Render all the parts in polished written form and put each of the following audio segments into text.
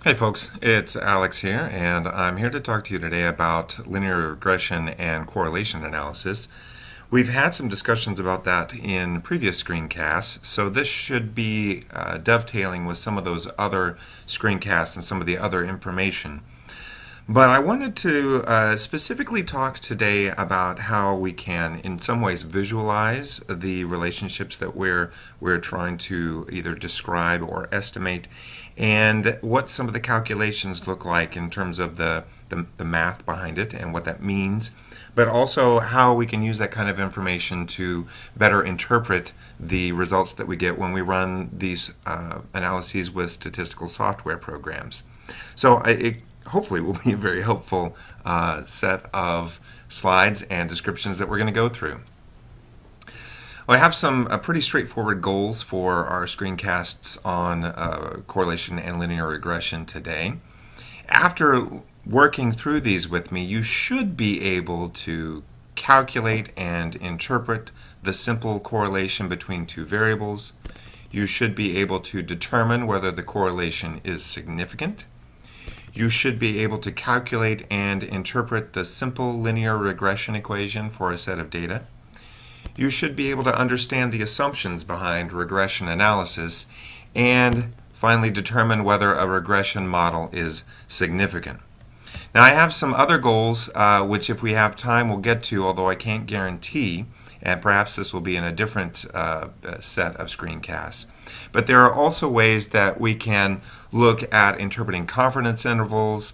Hey folks, it's Alex here, and I'm here to talk to you today about linear regression and correlation analysis. We've had some discussions about that in previous screencasts, so this should be dovetailing with some of those other screencasts and some of the other information. But I wanted to specifically talk today about how we can, in some ways, visualize the relationships that we're trying to either describe or estimate, and what some of the calculations look like in terms of the math behind it and what that means, but also how we can use that kind of information to better interpret the results that we get when we run these analyses with statistical software programs. So it hopefully will be a very helpful set of slides and descriptions that we're going to go through. Well, I have some pretty straightforward goals for our screencasts on correlation and linear regression today. After working through these with me, you should be able to calculate and interpret the simple correlation between two variables. You should be able to determine whether the correlation is significant. You should be able to calculate and interpret the simple linear regression equation for a set of data. You should be able to understand the assumptions behind regression analysis, and finally determine whether a regression model is significant. Now I have some other goals which if we have time we'll get to, although I can't guarantee, and perhaps this will be in a different set of screencasts. But there are also ways that we can look at interpreting confidence intervals,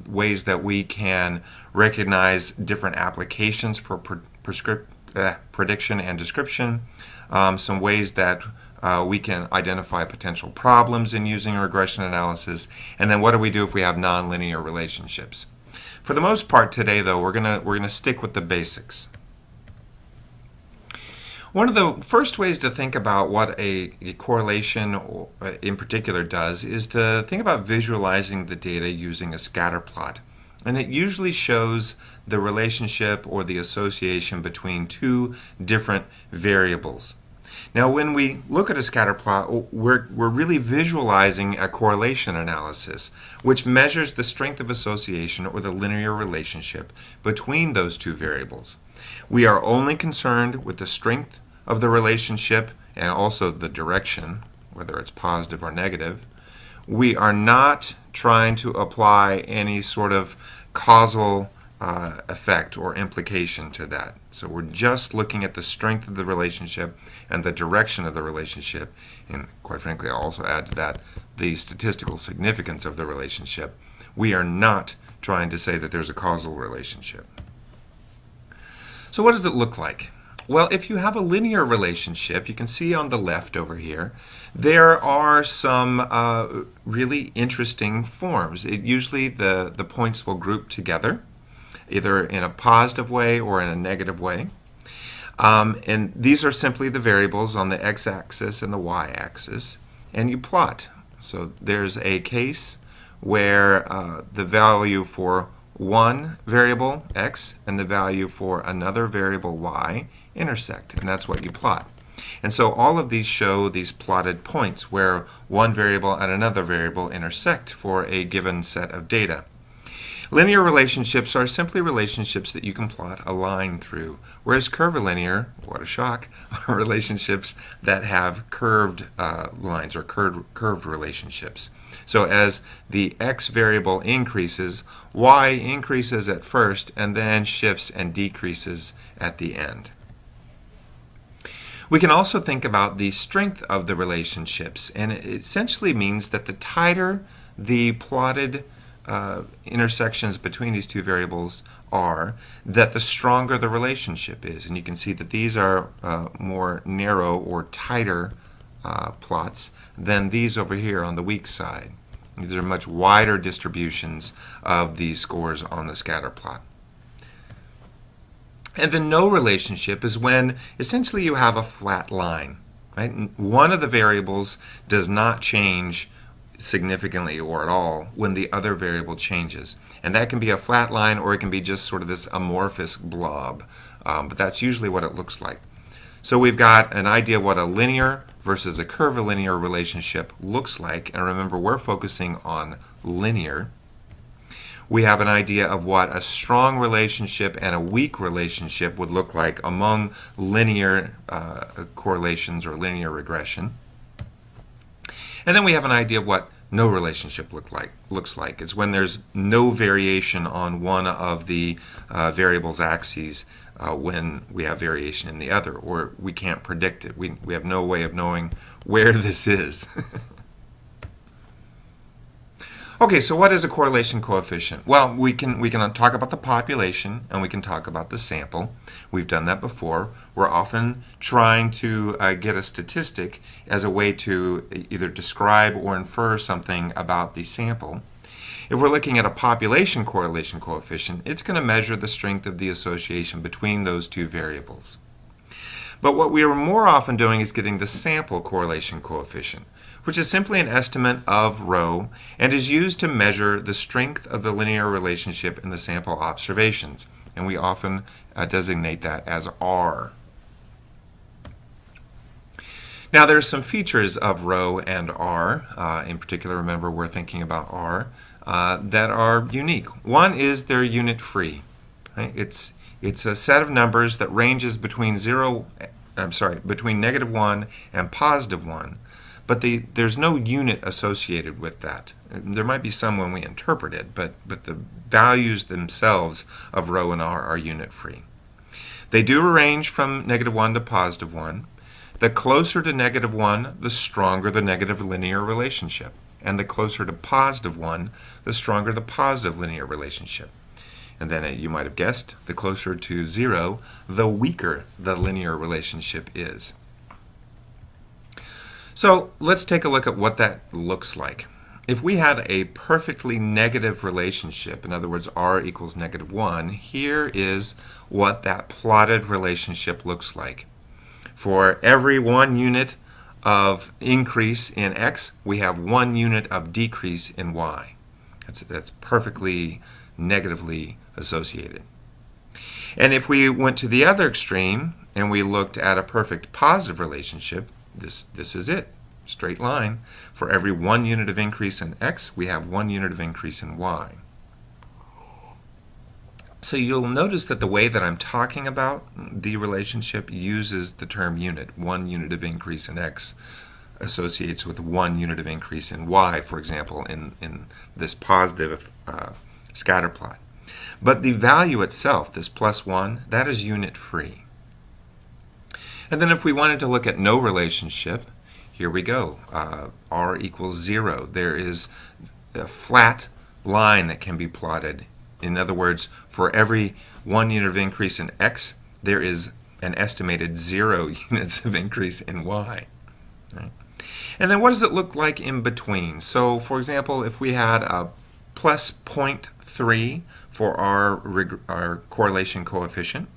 ways that we can recognize different applications for prediction and description, some ways that we can identify potential problems in using regression analysis, and then what do we do if we have nonlinear relationships. For the most part today, though, we're gonna stick with the basics. One of the first ways to think about what a correlation in particular does is to think about visualizing the data using a scatter plot. And it usually shows the relationship or the association between two different variables. Now when we look at a scatter plot, we're really visualizing a correlation analysis, which measures the strength of association or the linear relationship between those two variables. We are only concerned with the strength of the relationship and also the direction, whether it's positive or negative. We are not trying to apply any sort of causal effect or implication to that. So we're just looking at the strength of the relationship and the direction of the relationship, and quite frankly I'll also add to that the statistical significance of the relationship. We are not trying to say that there's a causal relationship. So what does it look like? Well, if you have a linear relationship, you can see on the left over here, there are some really interesting forms. Usually the points will group together, either in a positive way or in a negative way. And these are simply the variables on the x-axis and the y-axis, and you plot. So there's a case where the value for one variable, x, and the value for another variable, y, intersect, and that's what you plot. And so all of these show these plotted points where one variable and another variable intersect for a given set of data. Linear relationships are simply relationships that you can plot a line through, whereas curvilinear, what a shock, are relationships that have curved lines or curved relationships. So as the x variable increases, y increases at first and then shifts and decreases at the end. We can also think about the strength of the relationships, and it essentially means that the tighter the plotted intersections between these two variables are, that the stronger the relationship is. And you can see that these are more narrow or tighter plots than these over here on the weak side. These are much wider distributions of these scores on the scatter plot. And the no relationship is when essentially you have a flat line, right? One of the variables does not change significantly or at all when the other variable changes. And that can be a flat line or it can be just sort of this amorphous blob. But that's usually what it looks like. So we've got an idea what a linear versus a curvilinear relationship looks like. And remember, we're focusing on linear. We have an idea of what a strong relationship and a weak relationship would look like among linear correlations or linear regression. And then we have an idea of what no relationship looks like. It's when there's no variation on one of the variables' axes when we have variation in the other, or we can't predict it. We have no way of knowing where this is. Okay, so what is a correlation coefficient? Well, we can talk about the population and we can talk about the sample. We've done that before. We're often trying to get a statistic as a way to either describe or infer something about the sample. If we're looking at a population correlation coefficient, it's going to measure the strength of the association between those two variables. But what we are more often doing is getting the sample correlation coefficient, which is simply an estimate of rho and is used to measure the strength of the linear relationship in the sample observations. And we often designate that as R. Now there are some features of rho and R, in particular, remember we're thinking about R, that are unique. One is they're unit free. Right? It's a set of numbers that ranges between between -1 and +1. But there's no unit associated with that. There might be some when we interpret it, but the values themselves of rho and R are unit free. They do range from -1 to +1. The closer to -1, the stronger the negative linear relationship. And the closer to +1, the stronger the positive linear relationship. And then you might have guessed, the closer to 0, the weaker the linear relationship is. So let's take a look at what that looks like. If we had a perfectly negative relationship, in other words, R equals -1, here is what that plotted relationship looks like. For every 1 unit of increase in X, we have 1 unit of decrease in Y. That's perfectly negatively associated. And if we went to the other extreme and we looked at a perfect positive relationship, this is it, straight line. For every 1 unit of increase in X, we have 1 unit of increase in Y. So you'll notice that the way that I'm talking about the relationship uses the term unit. 1 unit of increase in X associates with 1 unit of increase in Y, for example, in this positive scatter plot. But the value itself, this +1, that is unit free. And then if we wanted to look at no relationship, here we go. R equals 0. There is a flat line that can be plotted. In other words, for every 1 unit of increase in X, there is an estimated 0 units of increase in Y. Right? And then what does it look like in between? So, for example, if we had a plus 0.3 for our correlation coefficient,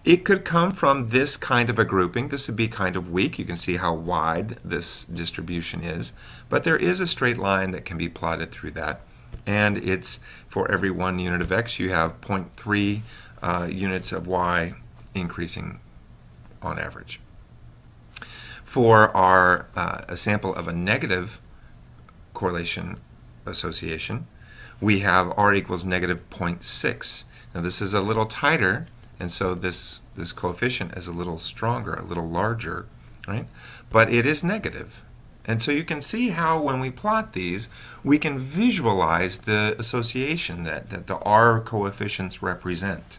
it could come from this kind of a grouping. This would be kind of weak. You can see how wide this distribution is. But there is a straight line that can be plotted through that. And it's for every 1 unit of X, you have 0.3 units of Y increasing on average. For our a sample of a negative correlation association, we have R equals -0.6. Now this is a little tighter, and so this coefficient is a little stronger, a little larger, right? But it is negative. And so you can see how when we plot these, we can visualize the association that the R coefficients represent.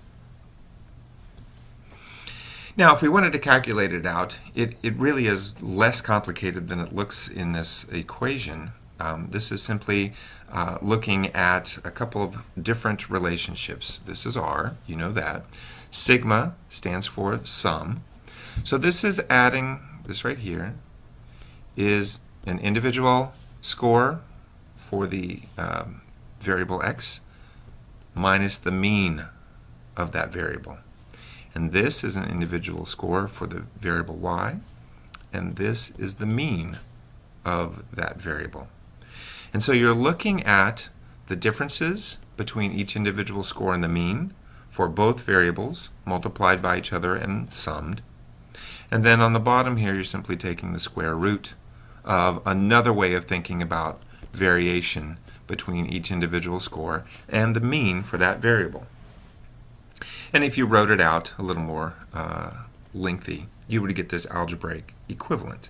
Now, if we wanted to calculate it out, it really is less complicated than it looks in this equation. This is simply looking at a couple of different relationships. This is R, you know that. Sigma stands for sum. So this is adding, this right here, is an individual score for the variable X minus the mean of that variable. And this is an individual score for the variable Y, and this is the mean of that variable. And so you're looking at the differences between each individual score and the mean for both variables multiplied by each other and summed. And then on the bottom here, you're simply taking the square root of another way of thinking about variation between each individual score and the mean for that variable. And if you wrote it out a little more lengthy, you would get this algebraic equivalent.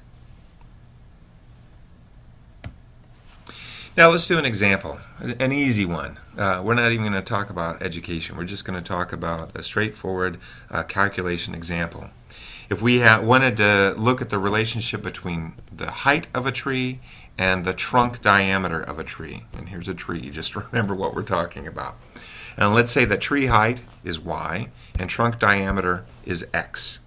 Now let's do an example, an easy one. We're not even going to talk about education. We're just going to talk about a straightforward calculation example. If we wanted to look at the relationship between the height of a tree and the trunk diameter of a tree, and here's a tree, just remember what we're talking about. And let's say that tree height is y and trunk diameter is x.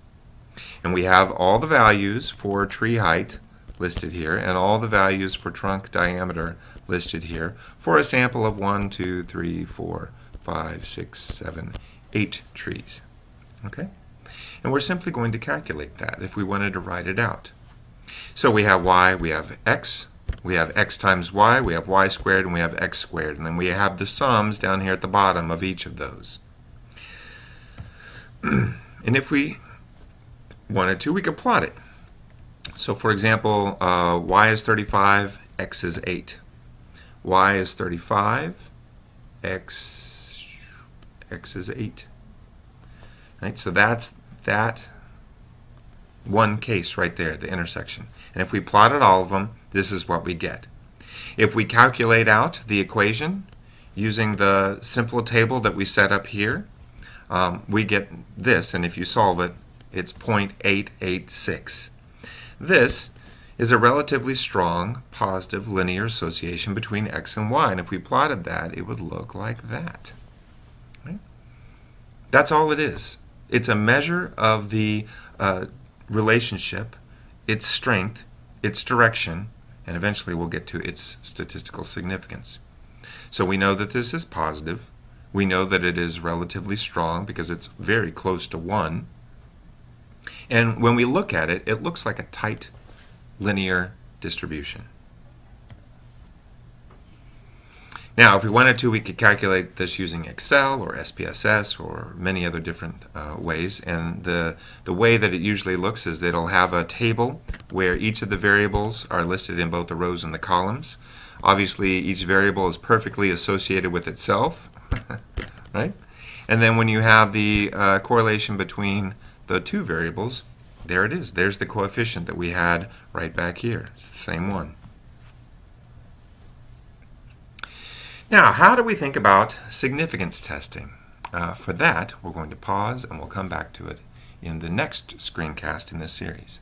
And we have all the values for tree height listed here and all the values for trunk diameter listed here for a sample of 1, 2, 3, 4, 5, 6, 7, 8 trees. Okay? And we're simply going to calculate that if we wanted to write it out. So we have y, we have x times y, we have y squared, and we have x squared. And then we have the sums down here at the bottom of each of those. And if we wanted to, we could plot it. So for example, y is 35, x is 8. Y is 35, x is 8. Right? So that's that one case right there, the intersection. And if we plotted all of them, this is what we get. If we calculate out the equation using the simple table that we set up here, we get this, and if you solve it, it's 0.886. This is a relatively strong positive linear association between x and y, and if we plotted that, it would look like that. Right? That's all it is. It's a measure of the relationship, its strength, its direction, and eventually we'll get to its statistical significance. So we know that this is positive. We know that it is relatively strong because it's very close to 1. And when we look at it, it looks like a tight linear distribution. Now, if we wanted to, we could calculate this using Excel or SPSS or many other different ways. And the way that it usually looks is that it'll have a table where each of the variables are listed in both the rows and the columns. Obviously, each variable is perfectly associated with itself, right? And then when you have the correlation between the two variables, there it is. There's the coefficient that we had right back here. It's the same one. Now, how do we think about significance testing? For that, we're going to pause and we'll come back to it in the next screencast in this series.